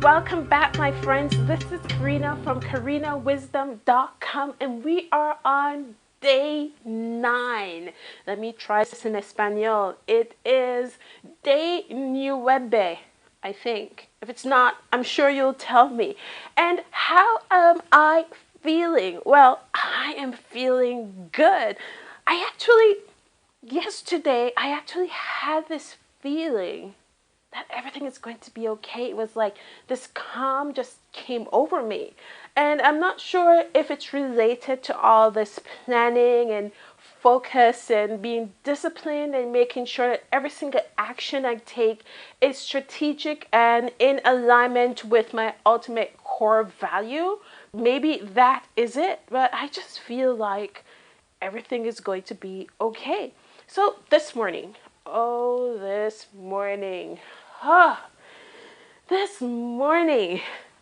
Welcome back, my friends. This is Karina from KarinaWisdom.com, and we are on day 9. Let me try this in Espanol. It is day 9, I think. If it's not, I'm sure you'll tell me. And how am I feeling? Well, I am feeling good. Yesterday, I actually had this feeling that everything is going to be okay. It was like this calm just came over me. And I'm not sure if it's related to all this planning and focus and being disciplined and making sure that every single action I take is strategic and in alignment with my ultimate core value. Maybe that is it, but I just feel like everything is going to be okay. So this morning, this morning,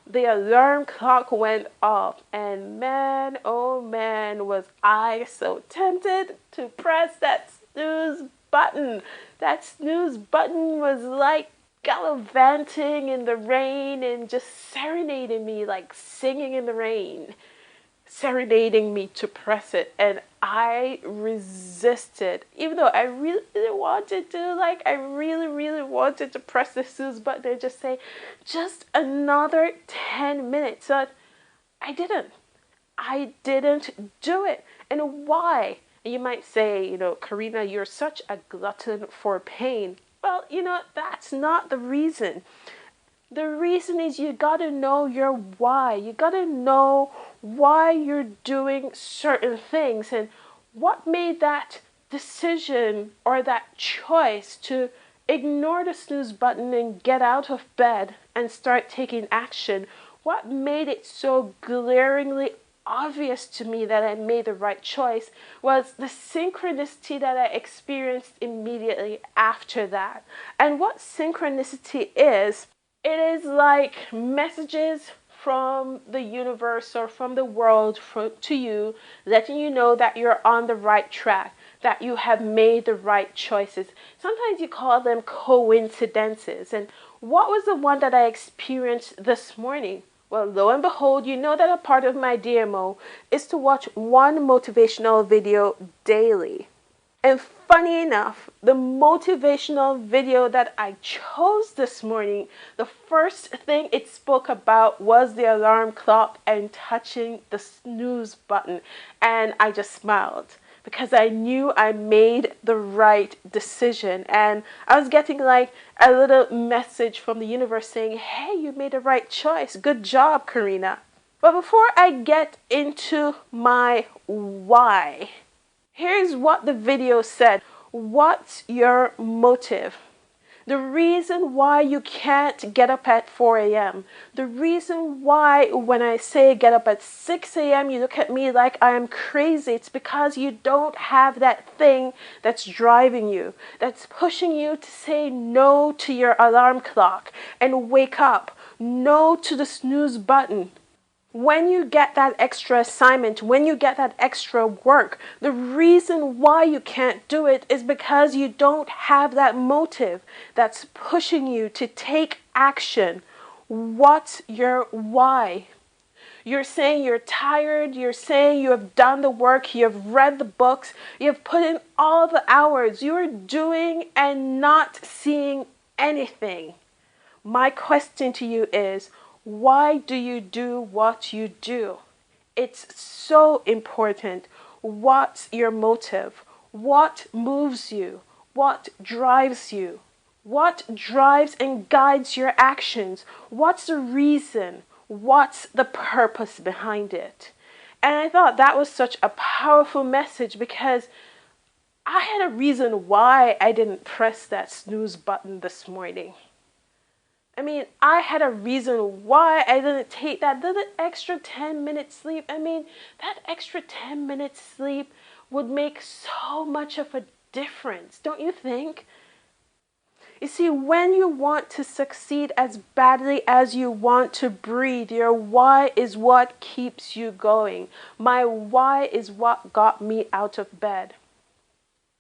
the alarm clock went off, and man, oh man, was I so tempted to press that snooze button. That snooze button was like gallivanting in the rain and just serenading me, like singing in the rain, serenading me to press it. And I resisted, even though I really wanted to, I really wanted to press the snooze button and just say, just another 10 minutes. But I didn't do it. And why? And you might say, Karina, you're such a glutton for pain. Well, that's not the reason. The reason is you got to know your why. You got to know why you're doing certain things and what made that decision or that choice to ignore the snooze button and get out of bed and start taking action. What made it so glaringly obvious to me that I made the right choice was the synchronicity that I experienced immediately after that. And what synchronicity is, it is like messages from the universe or from the world to you, letting you know that you're on the right track, that you have made the right choices. Sometimes you call them coincidences. And what was the one that I experienced this morning? Well, lo and behold, you know that a part of my DMO is to watch one motivational video daily. And funny enough, the motivational video that I chose this morning, the first thing it spoke about was the alarm clock and touching the snooze button. And I just smiled because I knew I made the right decision. And I was getting like a little message from the universe saying, hey, you made the right choice. Good job, Karina. But before I get into my why, here's what the video said. What's your motive? The reason why you can't get up at 4 a.m. The reason why when I say get up at 6 a.m. you look at me like I am crazy. It's because you don't have that thing that's driving you, that's pushing you to say no to your alarm clock and wake up. No to the snooze button. When you get that extra assignment, when you get that extra work, the reason why you can't do it is because you don't have that motive that's pushing you to take action. What's your why? You're saying you're tired, you're saying you have done the work, you have read the books, you have put in all the hours, you're doing and not seeing anything. My question to you is, why do you do what you do? It's so important. What's your motive? What moves you? What drives you? What drives and guides your actions? What's the reason? What's the purpose behind it? And I thought that was such a powerful message because I had a reason why I didn't press that snooze button this morning. I had a reason why I didn't take that little extra 10 minutes sleep. That extra 10 minutes sleep would make so much of a difference, don't you think? You see, when you want to succeed as badly as you want to breathe, your why is what keeps you going. My why is what got me out of bed.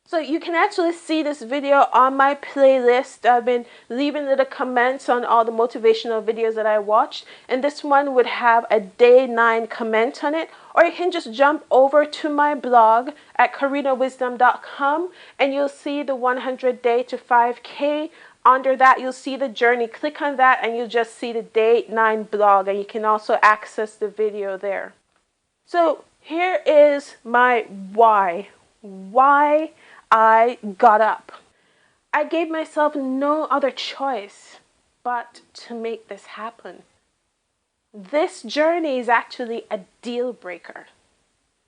So you can actually see this video on my playlist. I've been leaving little comments on all the motivational videos that I watched, and this one would have a day 9 comment on it. Or you can just jump over to my blog at karinawisdom.com and you'll see the 100 day to 5K. Under that, you'll see the journey. Click on that and you'll just see the day 9 blog, and you can also access the video there. So here is my why. Why I got up. I gave myself no other choice but to make this happen. This journey is actually a deal breaker.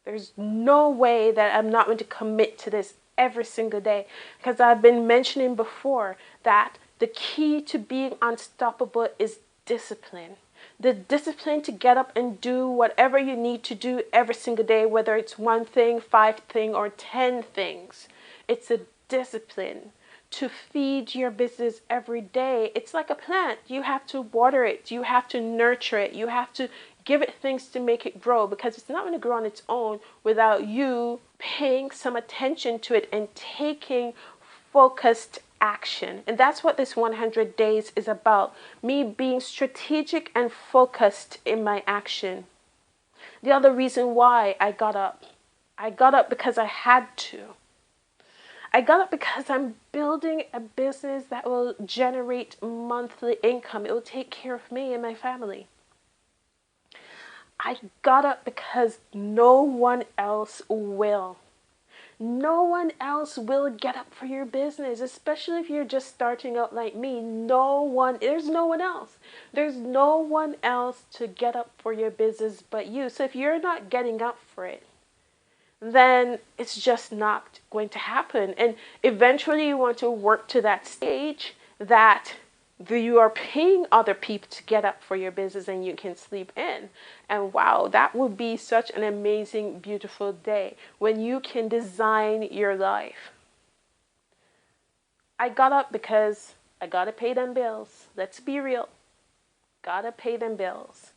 There's no way that I'm not going to commit to this every single day, because I've been mentioning before that the key to being unstoppable is discipline. The discipline to get up and do whatever you need to do every single day, whether it's 1 thing, 5 things, or 10 things. It's a discipline to feed your business every day. It's like a plant. You have to water it. You have to nurture it. You have to give it things to make it grow, because it's not going to grow on its own without you paying some attention to it and taking focused action. And that's what this 100 days is about. Me being strategic and focused in my action. The other reason why I got up because I had to. I got up because I'm building a business that will generate monthly income. It will take care of me and my family. I got up because no one else will. No one else will get up for your business, especially if you're just starting out like me. There's no one else. There's no one else to get up for your business but you. So if you're not getting up for it, then it's just not going to happen. And eventually you want to work to that stage that you are paying other people to get up for your business and you can sleep in. And wow, that would be such an amazing, beautiful day when you can design your life. I got up because I gotta pay them bills. Let's be real. Gotta pay them bills.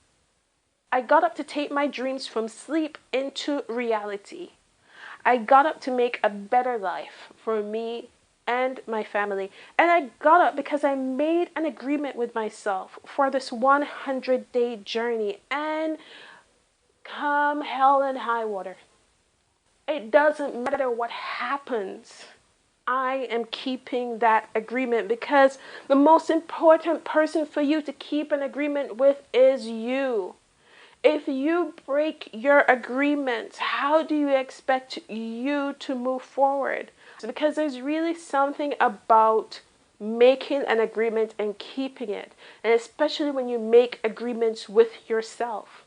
I got up to take my dreams from sleep into reality. I got up to make a better life for me and my family. And I got up because I made an agreement with myself for this 100-day journey. And come hell and high water, it doesn't matter what happens. I am keeping that agreement, because the most important person for you to keep an agreement with is you. If you break your agreements, how do you expect you to move forward? Because there's really something about making an agreement and keeping it, and especially when you make agreements with yourself.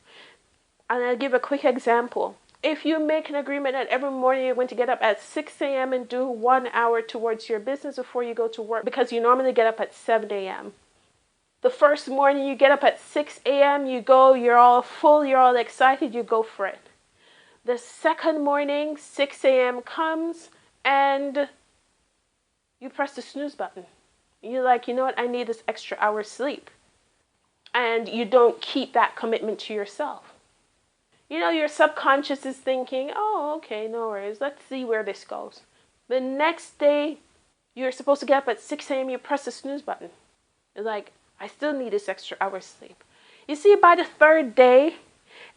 And I'll give a quick example. If you make an agreement that every morning you're going to get up at 6 a.m. and do 1 hour towards your business before you go to work, because you normally get up at 7 a.m. The first morning you get up at 6 a.m., you go, you're all full, you're all excited, you go for it. The second morning, 6 a.m. comes and you press the snooze button. You're like, you know what, I need this extra hour sleep. And you don't keep that commitment to yourself. You know, your subconscious is thinking, oh, okay, no worries, let's see where this goes. The next day, you're supposed to get up at 6 a.m., you press the snooze button. You're like, I still need this extra hour sleep. You see, by the third day,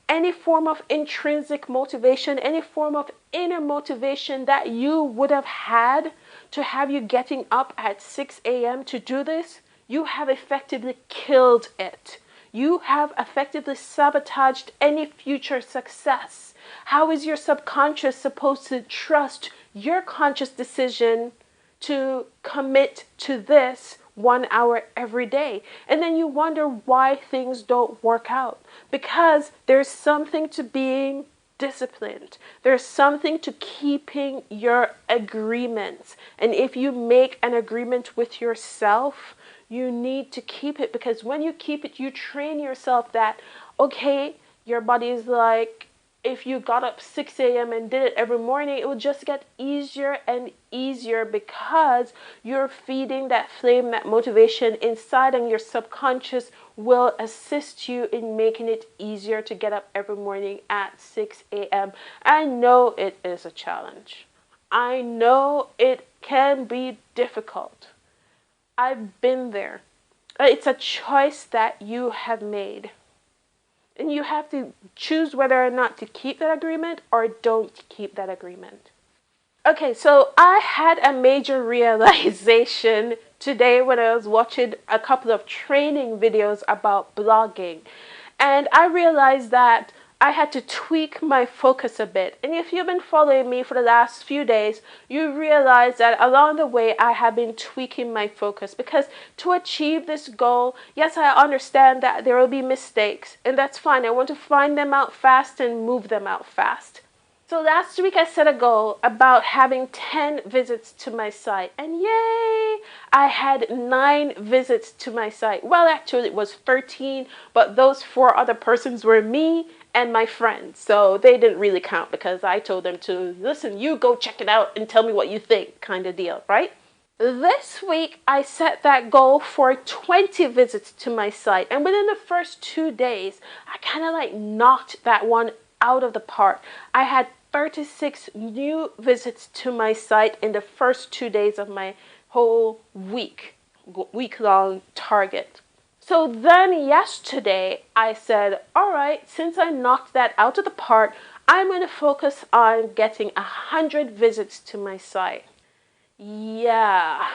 any form of intrinsic motivation, any form of inner motivation that you would have had to have you getting up at 6 a.m. to do this, you have effectively killed it. You have effectively sabotaged any future success. How is your subconscious supposed to trust your conscious decision to commit to this 1 hour every day? And then you wonder why things don't work out. Because there's something to being disciplined. There's something to keeping your agreements. And if you make an agreement with yourself, you need to keep it, because when you keep it, you train yourself that, okay, your body is like, if you got up 6 a.m. and did it every morning, it will just get easier and easier, because you're feeding that flame, that motivation inside, and your subconscious will assist you in making it easier to get up every morning at 6 a.m. I know it is a challenge. I know it can be difficult. I've been there. It's a choice that you have made. And you have to choose whether or not to keep that agreement or don't keep that agreement. Okay, so I had a major realization today when I was watching a couple of training videos about blogging. And I realized that I had to tweak my focus a bit. And if you've been following me for the last few days, you realize that along the way I have been tweaking my focus, because to achieve this goal, yes, I understand that there will be mistakes, and that's fine. I want to find them out fast and move them out fast. So last week I set a goal about having 10 visits to my site, and yay, I had 9 visits to my site. Well, actually it was 13, but those 4 other persons were me and my friends, so they didn't really count because I told them to, listen, you go check it out and tell me what you think, kind of deal, right? This week I set that goal for 20 visits to my site, and within the first 2 days I kind of like knocked that one out of the park. I had 36 new visits to my site in the first 2 days of my whole week-long target. So then yesterday I said, all right, since I knocked that out of the park, I'm going to focus on getting 100 visits to my site. Yeah,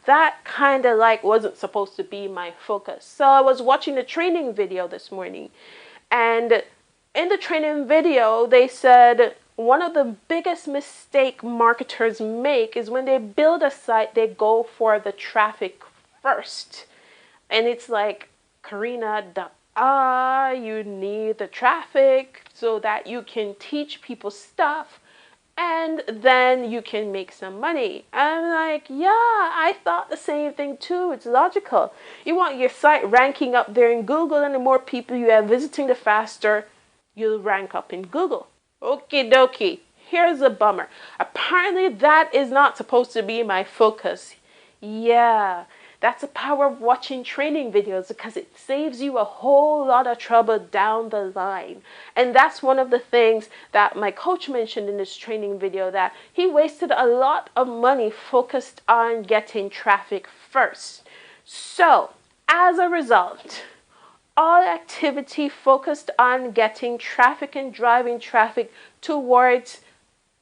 that kind of like wasn't supposed to be my focus. So I was watching the training video this morning, and in the training video, they said one of the biggest mistake marketers make is when they build a site, they go for the traffic first. And it's like, Karina, you need the traffic so that you can teach people stuff, and then you can make some money. I'm like, yeah, I thought the same thing too. It's logical. You want your site ranking up there in Google, and the more people you have visiting, the faster you'll rank up in Google. Okie dokie. Here's a bummer. Apparently that is not supposed to be my focus. Yeah, that's the power of watching training videos, because it saves you a whole lot of trouble down the line. And that's one of the things that my coach mentioned in this training video, that he wasted a lot of money focused on getting traffic first. So, as a result, all activity focused on getting traffic and driving traffic towards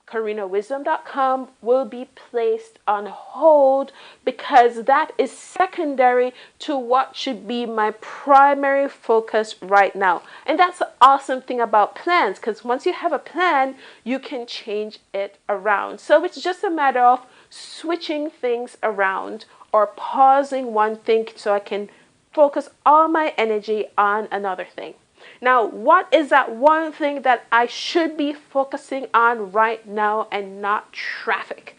KarinaWisdom.com will be placed on hold, because that is secondary to what should be my primary focus right now. And that's the awesome thing about plans, because once you have a plan, you can change it around. So it's just a matter of switching things around or pausing one thing so I can focus all my energy on another thing. Now, what is that one thing that I should be focusing on right now and not traffic?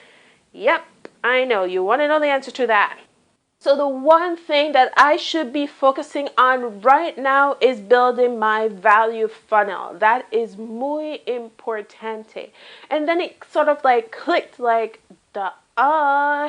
Yep, I know. You want to know the answer to that. So the one thing that I should be focusing on right now is building my value funnel. That is muy importante. And then it sort of like clicked like,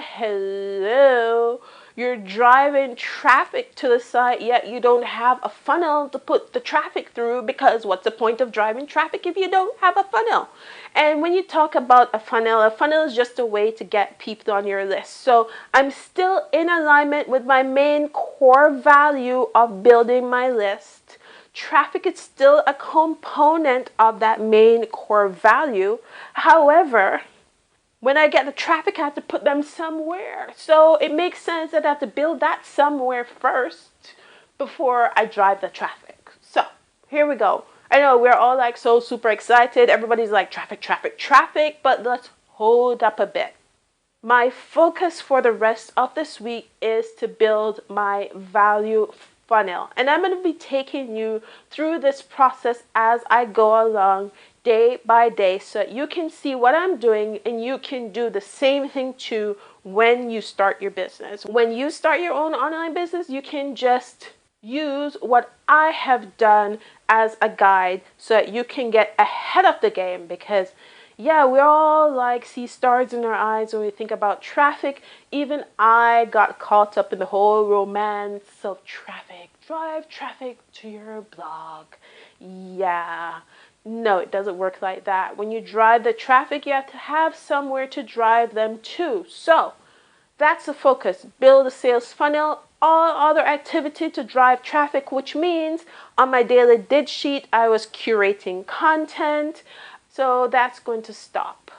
hello. You're driving traffic to the site, yet you don't have a funnel to put the traffic through, because what's the point of driving traffic if you don't have a funnel? And when you talk about a funnel is just a way to get people on your list. So I'm still in alignment with my main core value of building my list. Traffic is still a component of that main core value. However, when I get the traffic, I have to put them somewhere. So it makes sense that I have to build that somewhere first before I drive the traffic. So here we go. I know we're all like so super excited. Everybody's like traffic, traffic, traffic. But let's hold up a bit. My focus for the rest of this week is to build my value funnel. And I'm going to be taking you through this process as I go along, day by day, so you can see what I'm doing and you can do the same thing too when you start your business. When you start your own online business, you can just use what I have done as a guide so that you can get ahead of the game, because yeah, we all like see stars in our eyes when we think about traffic. Even I got caught up in the whole romance of traffic. Drive traffic to your blog. Yeah, No, it doesn't work like that. When you drive the traffic, you have to have somewhere to drive them to. So that's the focus. Build a sales funnel, all other activity to drive traffic, which means on my daily did sheet, I was curating content. So that's going to stop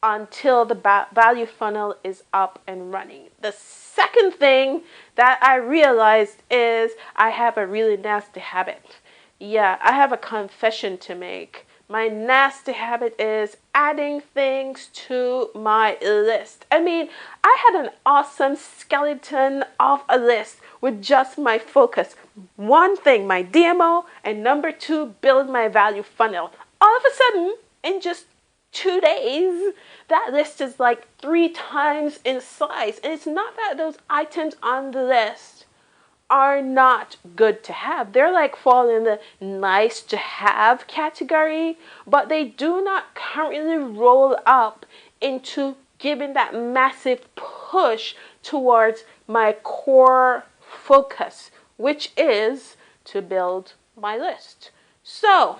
until the value funnel is up and running. The second thing that I realized is I have a really nasty habit. Yeah, I have a confession to make. My nasty habit is adding things to my list. I mean, I had an awesome skeleton of a list with just my focus. One thing, my DMO, and number two, build my value funnel. All of a sudden, in just 2 days, that list is like 3 times in size. And it's not that those items on the list are not good to have. They're like fall in the nice to have category, but they do not currently roll up into giving that massive push towards my core focus, which is to build my list. So,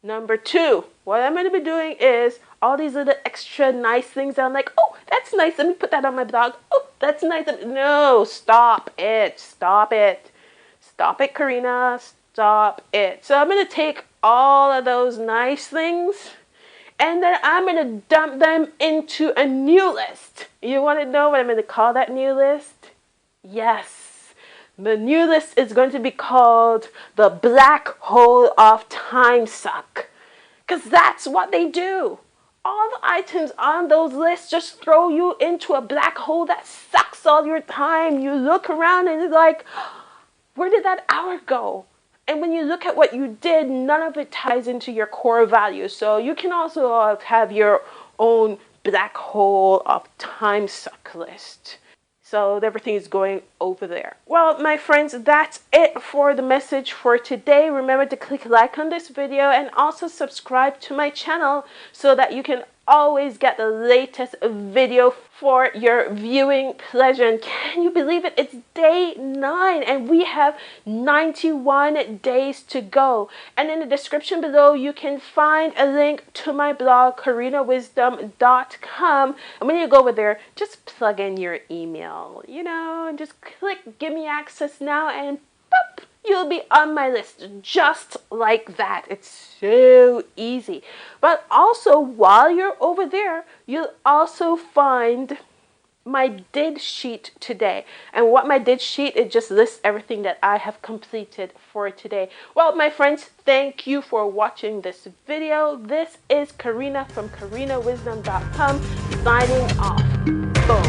number 2, what I'm going to be doing is all these little extra nice things. I'm like, oh, that's nice. Let me put that on my blog. Oh, that's nice. No, stop it. Stop it. Stop it, Karina. Stop it. So I'm going to take all of those nice things and then I'm going to dump them into a new list. You want to know what I'm going to call that new list? Yes. The new list is going to be called the Black Hole of Time Suck. Because that's what they do. All the items on those lists just throw you into a black hole that sucks all your time. You look around and it's like, where did that hour go? And when you look at what you did, none of it ties into your core values. So you can also have your own black hole of time suck list. So everything is going over there. Well, my friends, that's it for the message for today. Remember to click like on this video and also subscribe to my channel so that you can always get the latest video for your viewing pleasure. And can you believe it? It's day 9 and we have 91 days to go. And in the description below, you can find a link to my blog, karinawisdom.com. And when you go over there, just plug in your email, and just click give me access now and boop, you'll be on my list just like that. It's so easy. But also, while you're over there, you'll also find my did sheet today. And what my did sheet, it just lists everything that I have completed for today. Well, my friends, thank you for watching this video. This is Karina from karinawisdom.com signing off. Boom.